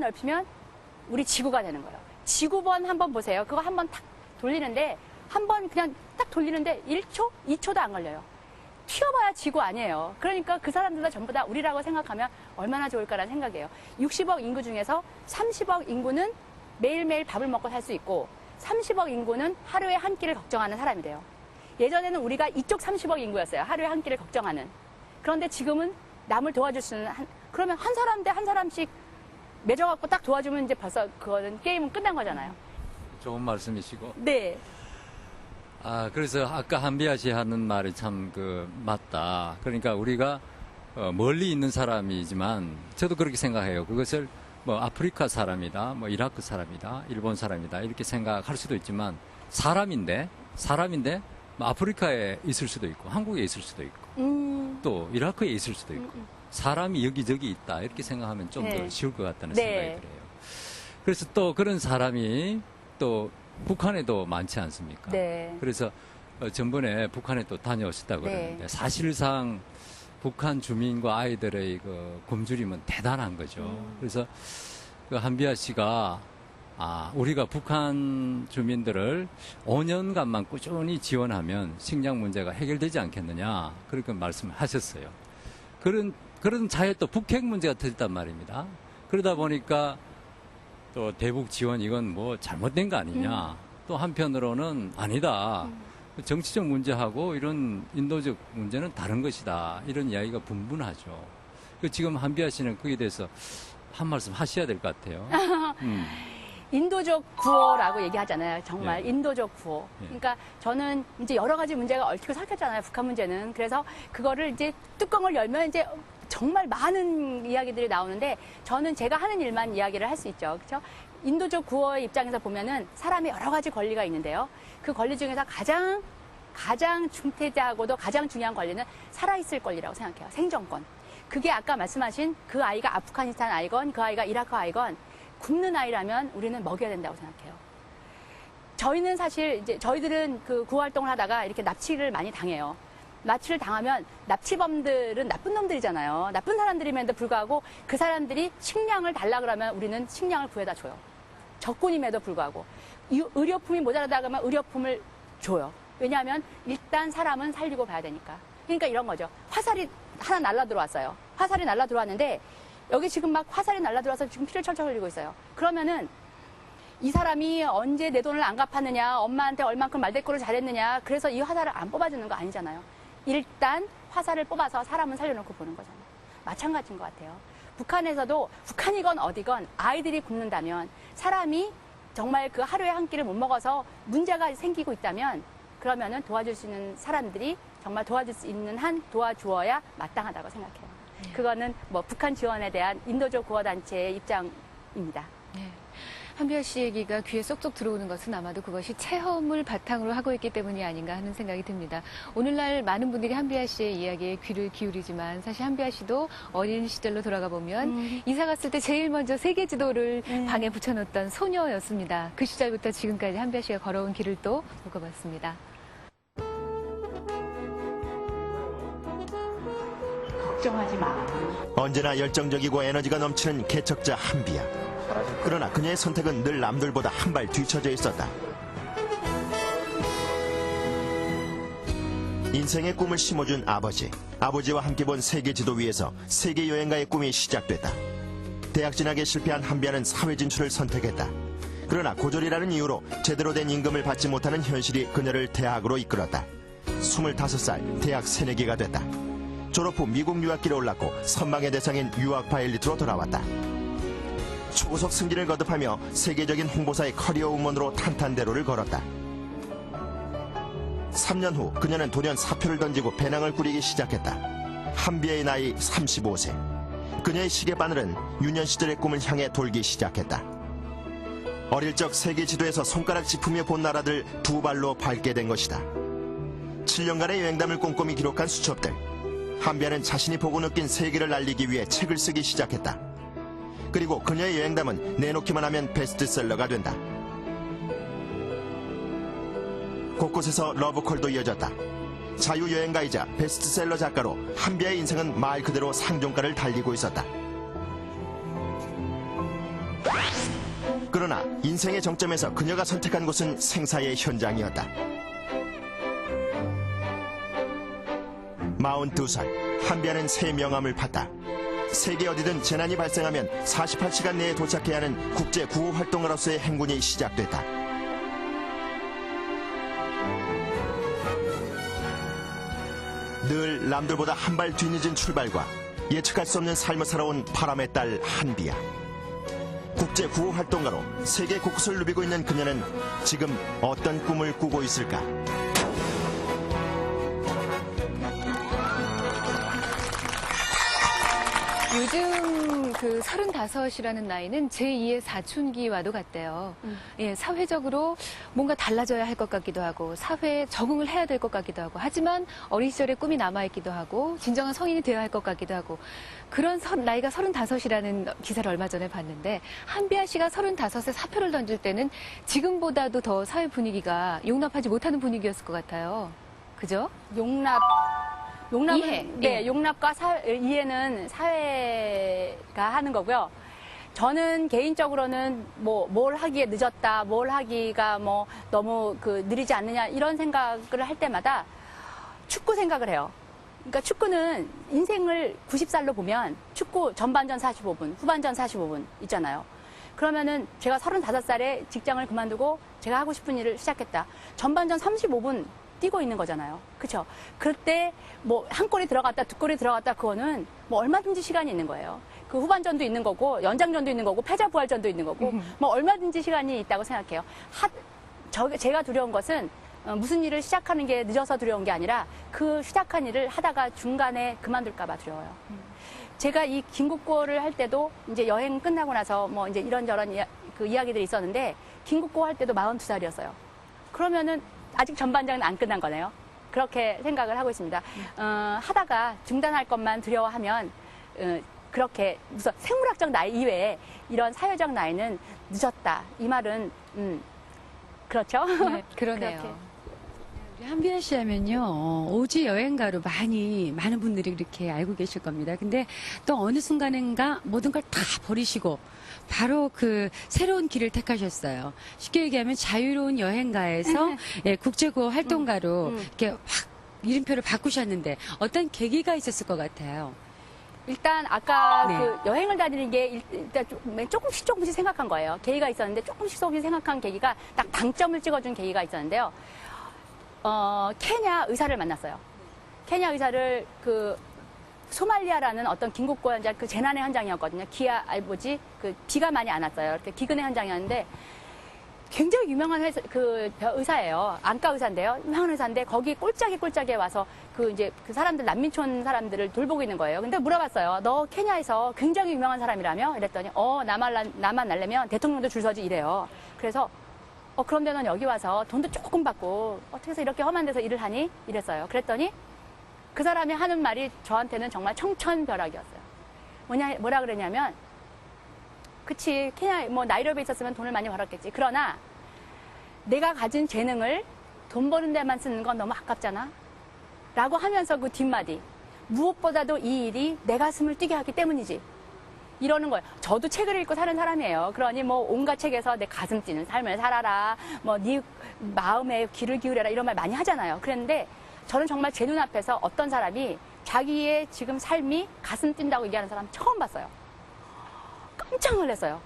넓히면 우리 지구가 되는 거예요. 지구본 한번 보세요. 그거 한번 탁 돌리는데 한번 그냥 딱 돌리는데 1초, 2초도 안 걸려요. 튀어봐야 지구 아니에요. 그러니까 그 사람들도 전부 다 우리라고 생각하면 얼마나 좋을까라는 생각이에요. 60억 인구 중에서 30억 인구는 매일매일 밥을 먹고 살 수 있고 30억 인구는 하루에 한 끼를 걱정하는 사람이 돼요. 예전에는 우리가 이쪽 30억 인구였어요. 하루에 한 끼를 걱정하는. 그런데 지금은 남을 도와줄 수 있는 그러면 한 사람 대 한 사람씩 맺어갖고 딱 도와주면 이제 벌써 그거는 게임은 끝난 거잖아요. 좋은 말씀이시고. 네. 그래서 아까 한비아 씨 하는 말이 참 맞다. 그러니까 우리가 멀리 있는 사람이지만 저도 그렇게 생각해요. 그것을 뭐 아프리카 사람이다, 뭐 이라크 사람이다, 일본 사람이다 이렇게 생각할 수도 있지만 사람인데 뭐 아프리카에 있을 수도 있고 한국에 있을 수도 있고 또 이라크에 있을 수도 있고 사람이 여기저기 있다 이렇게 생각하면 좀 더 네. 쉬울 것 같다는 네. 생각이 들어요. 그래서 또 그런 사람이 또 북한에도 많지 않습니까? 네. 그래서 전번에 북한에 또 다녀오셨다고 그러는데 네. 사실상 북한 주민과 아이들의 그 굶주림은 대단한 거죠. 그래서 그 한비아 씨가 우리가 북한 주민들을 5년간만 꾸준히 지원하면 식량 문제가 해결되지 않겠느냐 그렇게 말씀하셨어요. 그런 차에 또 북핵 문제가 터졌단 말입니다. 그러다 보니까 또 대북 지원 이건 뭐 잘못된 거 아니냐. 또 한편으로는 아니다. 정치적 문제하고 이런 인도적 문제는 다른 것이다. 이런 이야기가 분분하죠. 지금 한비아 씨는 거기에 대해서 한 말씀 하셔야 될 것 같아요. 인도적 구호라고 얘기하잖아요. 정말 예. 인도적 구호. 예. 그러니까 저는 이제 여러 가지 문제가 얽히고 섞였잖아요. 북한 문제는. 그래서 그거를 이제 뚜껑을 열면 이제 정말 많은 이야기들이 나오는데 저는 제가 하는 일만 이야기를 할 수 있죠. 그렇죠? 인도적 구호의 입장에서 보면은 사람이 여러 가지 권리가 있는데요. 그 권리 중에서 가장 중대하고도 가장 중요한 권리는 살아있을 권리라고 생각해요. 생존권. 그게 아까 말씀하신 그 아이가 아프가니스탄 아이건 그 아이가 이라크 아이건 굶는 아이라면 우리는 먹여야 된다고 생각해요. 저희는 사실 이제 저희들은 그 구호활동을 하다가 이렇게 납치를 많이 당해요. 납치를 당하면 납치범들은 나쁜 놈들이잖아요. 나쁜 사람들임에도 불구하고 그 사람들이 식량을 달라 그러면 우리는 식량을 구해다 줘요. 적군임에도 불구하고. 의료품이 모자라다 그러면 의료품을 줘요. 왜냐하면 일단 사람은 살리고 봐야 되니까. 그러니까 이런 거죠. 화살이 하나 날라 들어왔어요. 화살이 날라 들어왔는데 여기 지금 막 화살이 날라 들어와서 지금 피를 철철 흘리고 있어요. 그러면은 이 사람이 언제 내 돈을 안 갚았느냐, 엄마한테 얼만큼 말대꾸를 잘했느냐, 그래서 이 화살을 안 뽑아주는 거 아니잖아요. 일단 화살을 뽑아서 사람은 살려놓고 보는 거잖아요. 마찬가지인 것 같아요. 북한에서도 북한이건 어디건 아이들이 굶는다면 사람이 정말 그 하루에 한 끼를 못 먹어서 문제가 생기고 있다면 그러면은 도와줄 수 있는 사람들이 정말 도와줄 수 있는 한 도와주어야 마땅하다고 생각해요. 그거는 뭐 북한 지원에 대한 인도적 구호단체의 입장입니다. 네. 한비아 씨 얘기가 귀에 쏙쏙 들어오는 것은 아마도 그것이 체험을 바탕으로 하고 있기 때문이 아닌가 하는 생각이 듭니다. 오늘날 많은 분들이 한비아 씨의 이야기에 귀를 기울이지만 사실 한비아 씨도 어린 시절로 돌아가 보면 이사 갔을 때 제일 먼저 세계 지도를 방에 붙여놓던 소녀였습니다. 그 시절부터 지금까지 한비아 씨가 걸어온 길을 또 묶어봤습니다. 걱정하지 마. 언제나 열정적이고 에너지가 넘치는 개척자 한비아. 그러나 그녀의 선택은 늘 남들보다 한 발 뒤처져 있었다. 인생의 꿈을 심어준 아버지. 아버지와 함께 본 세계 지도 위에서 세계 여행가의 꿈이 시작됐다. 대학 진학에 실패한 한비아는 사회 진출을 선택했다. 그러나 고졸이라는 이유로 제대로 된 임금을 받지 못하는 현실이 그녀를 대학으로 이끌었다. 25살 대학 새내기가 됐다. 졸업 후 미국 유학길에 올랐고 선망의 대상인 유학 파일리트로 돌아왔다. 초고속 승진을 거듭하며 세계적인 홍보사의 커리어 우먼으로 탄탄대로를 걸었다. 3년 후 그녀는 돌연 사표를 던지고 배낭을 꾸리기 시작했다. 한비아의 나이 35세. 그녀의 시계바늘은 유년 시절의 꿈을 향해 돌기 시작했다. 어릴 적 세계 지도에서 손가락 짚으며 본 나라들 두 발로 밟게 된 것이다. 7년간의 여행담을 꼼꼼히 기록한 수첩들. 한비아는 자신이 보고 느낀 세계를 알리기 위해 책을 쓰기 시작했다. 그리고 그녀의 여행담은 내놓기만 하면 베스트셀러가 된다. 곳곳에서 러브콜도 이어졌다. 자유여행가이자 베스트셀러 작가로 한비아의 인생은 말 그대로 상종가를 달리고 있었다. 그러나 인생의 정점에서 그녀가 선택한 곳은 생사의 현장이었다. 42살, 한비아는 새 명함을 팠다. 세계 어디든 재난이 발생하면 48시간 내에 도착해야 하는 국제 구호 활동가로서의 행군이 시작됐다. 늘 남들보다 한 발 뒤늦은 출발과 예측할 수 없는 삶을 살아온 바람의 딸 한비아. 국제 구호 활동가로 세계 곳곳을 누비고 있는 그녀는 지금 어떤 꿈을 꾸고 있을까? 요즘 그 35이라는 나이는 제2의 사춘기와도 같대요. 예, 사회적으로 뭔가 달라져야 할 것 같기도 하고 사회에 적응을 해야 될 것 같기도 하고 하지만 어린 시절의 꿈이 남아있기도 하고 진정한 성인이 되어야 할 것 같기도 하고 그런 나이가 35이라는 기사를 얼마 전에 봤는데 한비아 씨가 35에 사표를 던질 때는 지금보다도 더 사회 분위기가 용납하지 못하는 분위기였을 것 같아요. 그죠? 용납은, 이해. 네, 예. 용납과 이해는 사회가 하는 거고요. 저는 개인적으로는 뭘 하기에 늦었다, 뭘 하기가 너무 느리지 않느냐 이런 생각을 할 때마다 축구 생각을 해요. 그러니까 축구는 인생을 90살로 보면 축구 전반전 45분, 후반전 45분 있잖아요. 그러면은 제가 35살에 직장을 그만두고 제가 하고 싶은 일을 시작했다. 전반전 35분 뛰고 있는 거잖아요. 그렇죠? 그때 한 골이 들어갔다, 두 골이 들어갔다 그거는 얼마든지 시간이 있는 거예요. 그 후반전도 있는 거고 연장전도 있는 거고 패자부활전도 있는 거고 얼마든지 시간이 있다고 생각해요. 제가 두려운 것은 무슨 일을 시작하는 게 늦어서 두려운 게 아니라 그 시작한 일을 하다가 중간에 그만둘까 봐 두려워요. 제가 이 긴국고를 할 때도 이제 여행 끝나고 나서 이제 이런저런 이야기들이 있었는데 긴국고 할 때도 42살이었어요. 그러면은 아직 전반전은 안 끝난 거네요. 그렇게 생각을 하고 있습니다. 하다가 중단할 것만 두려워하면 그렇게 무슨 생물학적 나이 이외에 이런 사회적 나이는 늦었다. 이 말은 그렇죠? 네, 그러네요. 그렇게. 우리 한비아 씨 하면요, 오지 여행가로 많은 분들이 그렇게 알고 계실 겁니다. 근데 또 어느 순간인가 모든 걸 다 버리시고 바로 그 새로운 길을 택하셨어요. 쉽게 얘기하면 자유로운 여행가에서 예, 국제구호 활동가로 이렇게 확 이름표를 바꾸셨는데 어떤 계기가 있었을 것 같아요. 일단 아까 네. 그 여행을 다니는 게 일단 조금씩 생각한 거예요. 계기가 있었는데 조금씩 생각한 계기가 딱 방점을 찍어준 계기가 있었는데요. 케냐 의사를 만났어요. 케냐 의사를 소말리아라는 어떤 긴국고 현장, 그 재난의 현장이었거든요. 비가 많이 안 왔어요. 이렇게 기근의 현장이었는데 굉장히 유명한 의사예요. 안과 의사인데요. 유명한 의사인데 거기 꼴짝에 와서 그 사람들, 난민촌 사람들을 돌보고 있는 거예요. 근데 물어봤어요. 너 케냐에서 굉장히 유명한 사람이라며? 이랬더니, 나만 날려면 대통령도 줄 서지 이래요. 그래서, 그런데 넌 여기 와서 돈도 조금 받고 어떻게 해서 이렇게 험한 데서 일을 하니? 이랬어요. 그랬더니 그 사람이 하는 말이 저한테는 정말 청천벽력이었어요. 뭐라 그러냐면, 그치, 케냐, 나이로비에 있었으면 돈을 많이 벌었겠지. 그러나 내가 가진 재능을 돈 버는 데만 쓰는 건 너무 아깝잖아. 라고 하면서 그 뒷마디. 무엇보다도 이 일이 내 가슴을 뛰게 하기 때문이지. 이러는 거예요. 저도 책을 읽고 사는 사람이에요. 그러니 온갖 책에서 내 가슴 뛰는 삶을 살아라. 네 마음에 귀를 기울여라. 이런 말 많이 하잖아요. 그런데 저는 정말 제 눈앞에서 어떤 사람이 자기의 지금 삶이 가슴 뛴다고 얘기하는 사람 처음 봤어요. 깜짝 놀랐어요.